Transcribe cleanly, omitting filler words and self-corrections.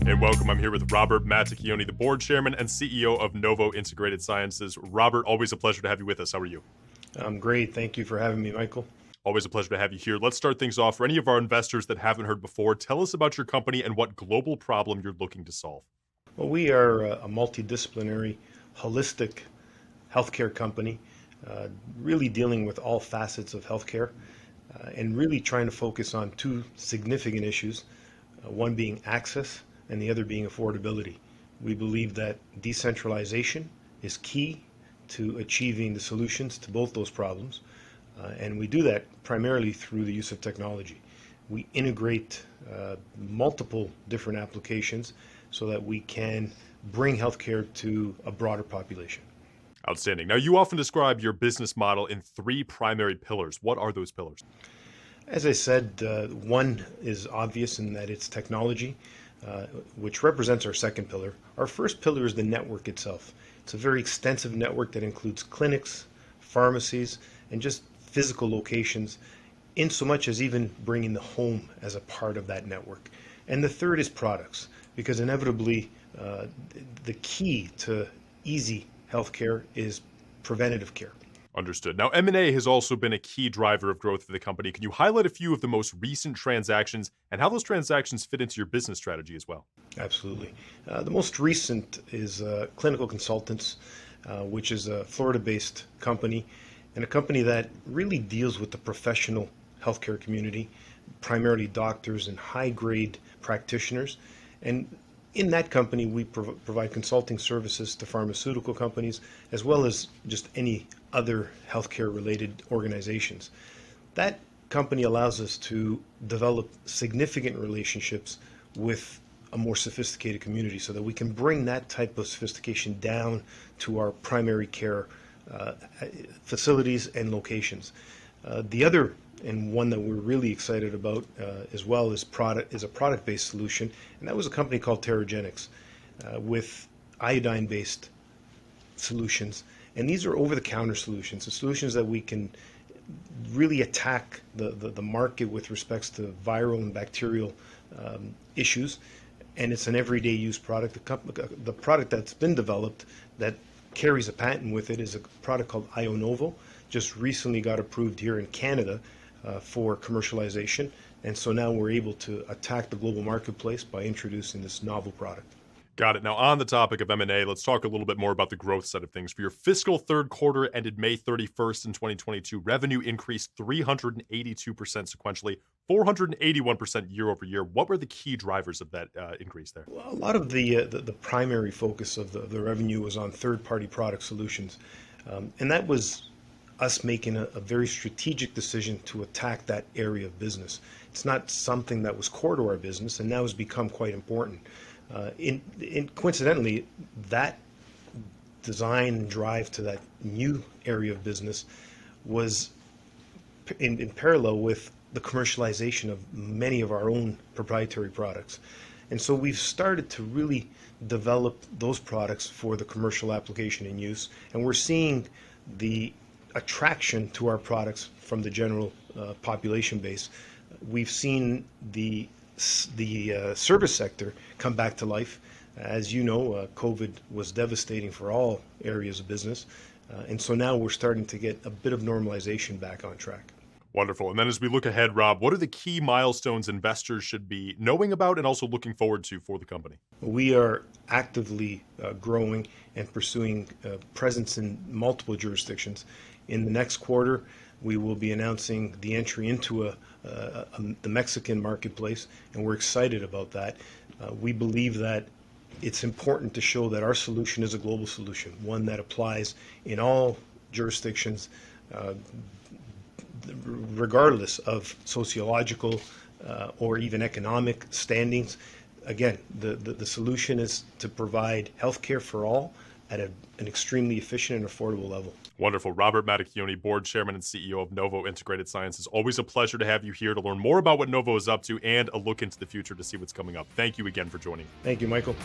And welcome. I'm here with Robert Mattacchione, the board chairman and CEO of Novo Integrated Sciences. Robert, always a pleasure to have you with us. How are you? I'm great. Thank you for having me, Michael. Always a pleasure to have you here. Let's start things off. For any of our investors that haven't heard before, tell us about your company and what global problem you're looking to solve. Well, we are a multidisciplinary, holistic healthcare company, really dealing with all facets of healthcare and really trying to focus on two significant issues, one being access and the other being affordability. We believe that decentralization is key to achieving the solutions to both those problems, and we do that primarily through the use of technology. We integrate multiple different applications so that we can bring healthcare to a broader population. Outstanding. Now, you often describe your business model in three primary pillars. What are those pillars? As I said, one is obvious in that it's technology, which represents our second pillar. Our first pillar is the network itself. It's a very extensive network that includes clinics, pharmacies, and just physical locations, in so much as even bringing the home as a part of that network. And the third is products, because inevitably the key to easy healthcare is preventative care. Understood. Now, M&A has also been a key driver of growth for the company. Can you highlight a few of the most recent transactions and how those transactions fit into your business strategy as well? Absolutely. The most recent is Clinical Consultants, which is a Florida-based company, and a company that really deals with the professional healthcare community, primarily doctors and high-grade practitioners. And in that company, we provide consulting services to pharmaceutical companies, as well as just any other healthcare-related organizations. That company allows us to develop significant relationships with a more sophisticated community so that we can bring that type of sophistication down to our primary care facilities and locations. The other, and one that we're really excited about as well, is a product-based solution, and that was a company called Terragenics with iodine-based solutions. And these are over-the-counter solutions, the solutions that we can really attack the market with respects to viral and bacterial issues. And it's an everyday use product. The product that's been developed that carries a patent with it is a product called Novo. Just recently got approved here in Canada for commercialization. And so now we're able to attack the global marketplace by introducing this novel product. Got it. Now, on the topic of M&A, let's talk a little bit more about the growth side of things. For your fiscal third quarter ended May 31st in 2022, revenue increased 382% sequentially, 481% year over year. What were the key drivers of that increase there? Well, a lot of the primary focus of the revenue was on third-party product solutions. And that was us making a very strategic decision to attack that area of business. It's not something that was core to our business, and now has become quite important. Coincidentally, that design and drive to that new area of business was in parallel with the commercialization of many of our own proprietary products. And so we've started to really develop those products for the commercial application and use, and we're seeing the attraction to our products from the general population base. We've seen the service sector come back to life. As you know, COVID was devastating for all areas of business. And so now we're starting to get a bit of normalization back on track. Wonderful. And then as we look ahead, Rob, what are the key milestones investors should be knowing about and also looking forward to for the company? We are actively growing and pursuing presence in multiple jurisdictions. In the next quarter, we will be announcing the entry into the Mexican marketplace, and we're excited about that. We believe that it's important to show that our solution is a global solution, one that applies in all jurisdictions, regardless of sociological or even economic standings. Again, the solution is to provide healthcare for all at an extremely efficient and affordable level. Wonderful. Robert Mattacchione, board chairman and CEO of Novo Integrated Sciences. Always a pleasure to have you here to learn more about what Novo is up to and a look into the future to see what's coming up. Thank you again for joining. Thank you, Michael.